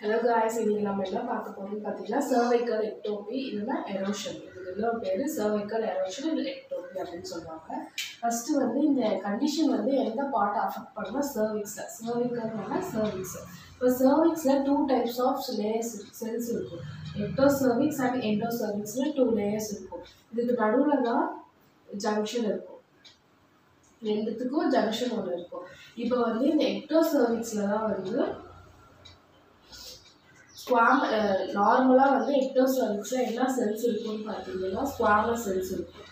Hello guys, இன்னைக்கு நம்ம என்ன பார்க்க போறோம்னு பார்த்தீங்கன்னா cervical ectopy இல்லைன்னா erosion. இதுல பேரு cervical erosion இல்ல ectopy அப்படின்னு சொல்லுவாங்க. ஃபர்ஸ்ட் வந்து இந்த கண்டிஷன் வந்து எந்த பார்ட் அஃபெக்ட் பண்ணா cervixல cervicalனா cervix. இப்போ cervixல two types of layers cells இருக்கும். ectocervix and endocervixல two layers இருக்கும். இதுக்கு நடுவுல தான் ஜங்ஷன் இருக்கும். ரெண்டுத்துக்கும் ஜங்ஷன் ஒன்று இருக்கும். இப்போ வந்து இந்த ectocervixல தான் வந்து நார்மலாக வந்து எக்டோசர்விக்ஸில் என்ன செல்ஸ் இருக்குன்னு பார்த்தீங்கன்னா ஸ்குவாமஸ் செல்ஸ் இருக்கும்.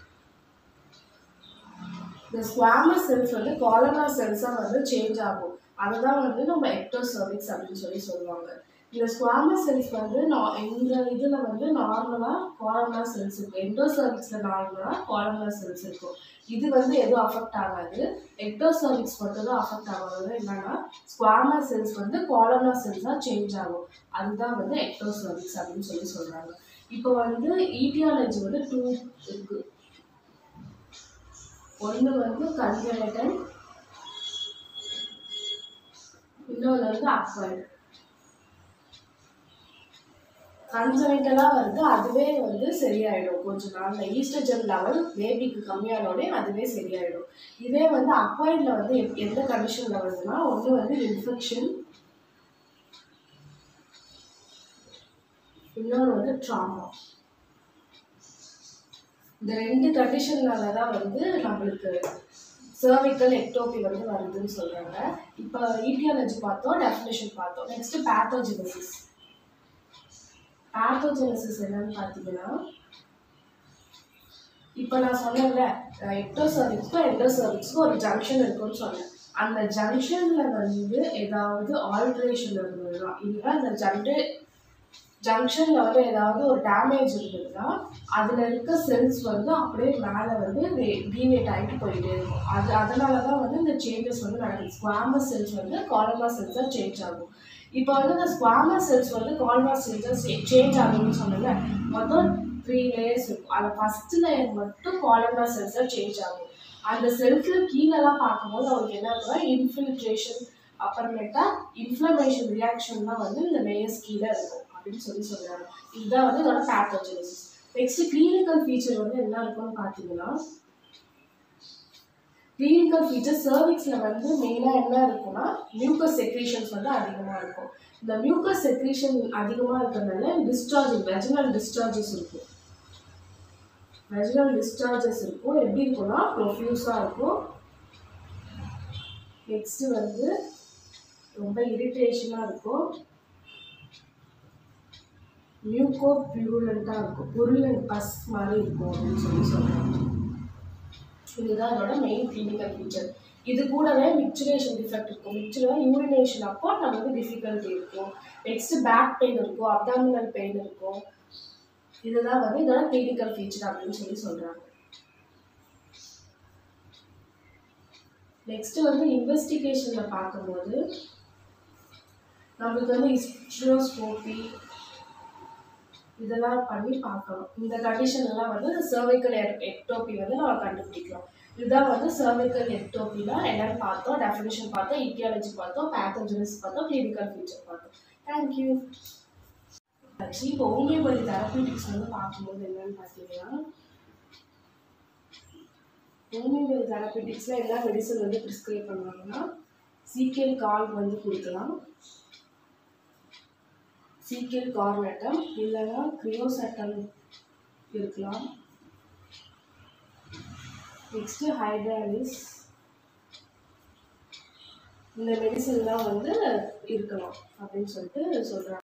இந்த ஸ்குவாமஸ் செல்ஸ் வந்து காலனார் செல்ஸாக வந்து சேஞ்ச் ஆகும். அதுதான் வந்து நம்ம எக்டோசர்விக்ஸ் அப்படின்னு சொல்லுவாங்க. இந்த ஸ்குவாமஸ் செல்ஸ் வந்து இந்த இதில் வந்து நார்மலாக காலனார் செல்ஸ் இருக்கும். எண்டோசர்விக்ஸில் நார்மலாக காலனார் செல்ஸ் இருக்கும். இது வந்து எதுவும் அஃபெக்ட் ஆகாது. எக்டோசர்விக்ஸ் மட்டும் தான் அஃபெக்ட் ஆகாது. என்னன்னா ஸ்குவாமஸ் செல்ஸ் வந்து காலனார் செல்ஸாக சேஞ்ச் ஆகும். அதுதான் வந்து எக்டோசர்விக்ஸ் அப்படின்னு சொல்கிறாங்க. இப்போ வந்து ஈட்டியாலஜி வந்து 2 இருக்கு. ஒன்று வந்து கன்ஜெனிட்டல், இன்னொன்று வந்து அக்வைர்டு. கன்ஜெனிட்டலாக வந்து அதுவே வந்து சரியாயிடும். கொஞ்சம் நாளில் ஈஸ்ட்ரஜன் லெவல் பேபிக்கு கம்மியானோடனே அதுவே சரியாயிடும். இதே வந்து அக்வைர்டில் வந்து எந்த கண்டிஷனில் வருதுன்னா ஒன்று வந்து இன்ஃபெக்ஷன், இன்னொன்று வந்து ட்ராமா. இந்த ரெண்டு கண்டிஷன்னால தான் வந்து நம்மளுக்கு சர்விக்கல் எக்டோபி வந்து வருதுன்னு சொல்கிறாங்க. இப்போ ஈட்டியாலஜி பார்த்தோம், டெஃபினேஷன் பார்த்தோம். நெக்ஸ்ட் பேத்தோஜெனசிஸ். பேத்தோஜெனசிஸ் என்னன்னு பார்த்தீங்கன்னா, இப்போ நான் சொன்னேன்ல எக்டோசர்விக்ஸ்க்கும் எண்டோசர்விக்ஸ்க்கும் ஒரு ஜங்ஷன் இருக்குன்னு சொன்னேன். அந்த ஜங்ஷனில் வந்து ஏதாவது ஆல்ட்ரேஷன் இருந்ததுன்னா இல்லை அந்த ஜங்ஷனில் வந்து ஏதாவது ஒரு டேமேஜ் இருந்ததுன்னா அதில் இருக்க செல்ஸ் வந்து அப்படியே மேலே வந்து டீவியேட் ஆகிட்டு போயிட்டே இருக்கும். அதனால தான் வந்து இந்த சேஞ்சஸ் வந்து நடக்குது. ஸ்குவாமஸ் செல்ஸ் வந்து காலனார் செல்ஸாக சேஞ்ச் ஆகும். இப்போ வந்து இந்த ஸ்குவாமஸ் செல்ஸ் வந்து காலனார் செல்ஸாக சேஞ்ச் ஆகும்னு சொன்னல, மொத்தம் 3 லேயர்ஸ் இருக்கும். அதில் ஃபஸ்ட் லேயர் மட்டும் காலனார் செல்ஸாக சேஞ்ச் ஆகும். அந்த செல்ஸில் கீழெல்லாம் பார்க்கும்போது அவங்களுக்கு என்ன இருக்குன்னா இன்ஃபில்ட்ரேஷன், அப்புறமேட்டா இன்ஃப்ளமேஷன் ரியாக்ஷன் தான் வந்து இந்த லேயர்ஸ் கீழே இருக்கும் அப்படின்னு சொல்கிறாங்க. இதுதான் வந்து இதோட பேத்தோஜெனசிஸ். நெக்ஸ்ட் கிளினிக்கல் ஃபீச்சர் வந்து என்ன இருக்குன்னு பார்த்தீங்கன்னா, கிளினிக்கல் ஃபீச்சர் சர்விக்ஸில் வந்து மெயினாக என்ன இருக்குன்னா மியூக்கஸ் செக்ரீஷன்ஸ் வந்து அதிகமாக இருக்கும். இந்த மியூக்கஸ் செக்ரீஷன் அதிகமாக இருக்கிறதுனால வெஜினல் டிஸ்சார்ஜஸ் இருக்கும். வெஜினல் டிஸ்சார்ஜஸ் இருக்கும். எப்படி இருக்குன்னா ப்ரொஃப்யூஸாக இருக்கும். நெக்ஸ்ட் வந்து ரொம்ப இரிட்டேஷனாக இருக்கும். மியூக்கோ பியூரலண்ட்டாக இருக்கும். புருலண்ட் பஸ் மாதிரி இருக்கும் அப்படின்னு சொல்கிறாங்க. இதுதான் அதோட மெயின் கிளினிக்கல் ஃபீச்சர். இது கூடவே மிக்சுரேஷன் டிஃபெக்ட் இருக்கும். மிக்சுரா யூரினேஷன் அப்போ நமக்கு டிஃபிகல்ட்டி இருக்கும். நெக்ஸ்ட் பேக் பெயின் இருக்கும், அப்டாமினல் பெயின் இருக்கும். இதுதான் வந்து இதோட கிளினிக்கல் ஃபீச்சர் அப்படின்னு சொல்கிறாங்க. நெக்ஸ்ட் வந்து இன்வெஸ்டிகேஷனில் பார்க்கும்போது நம்மளுக்கு வந்து ஹிஸ்ட்ரோஸ்கோபி இதெல்லாம் பண்ணி பார்க்கணும். இந்த கண்டிஷன் எல்லாம் வந்து சர்விக்கல் எக்டோபி வந்து நம்ம கண்டுபிடிக்கலாம். இதுதான் வந்து சர்விக்கல் எக்டோபியில் என்னன்னு பார்த்தோம், டெஃபினேஷன் பார்த்தோம், ஈட்டியாலஜி பார்த்தோம், பேத்தோஜெனசிஸ் பார்த்தோம், கிளினிக்கல் ஃபீச்சர் பார்த்தோம். தேங்க்யூ. இப்போ ஹோமியோபதி தெரபியூட்டிக்ஸ் வந்து பார்க்கும்போது என்னன்னு பார்த்தீங்கன்னா, ஹோமியோபதி தெரபியூட்டிக்ஸில் எல்லா மெடிசன் வந்து ப்ரிஸ்கிரைப் பண்ணுவாங்கன்னா சீக்கியல் கால் வந்து கொடுக்கலாம், சீக்கியல் கார்னேட்டம் இல்லைன்னா கிரியோசெட்டம் இருக்கலாம். Next hydrolysis. இந்த மெடிசன்லாம் வந்து இருக்கலாம் அப்படின்னு சொல்கிறாங்க.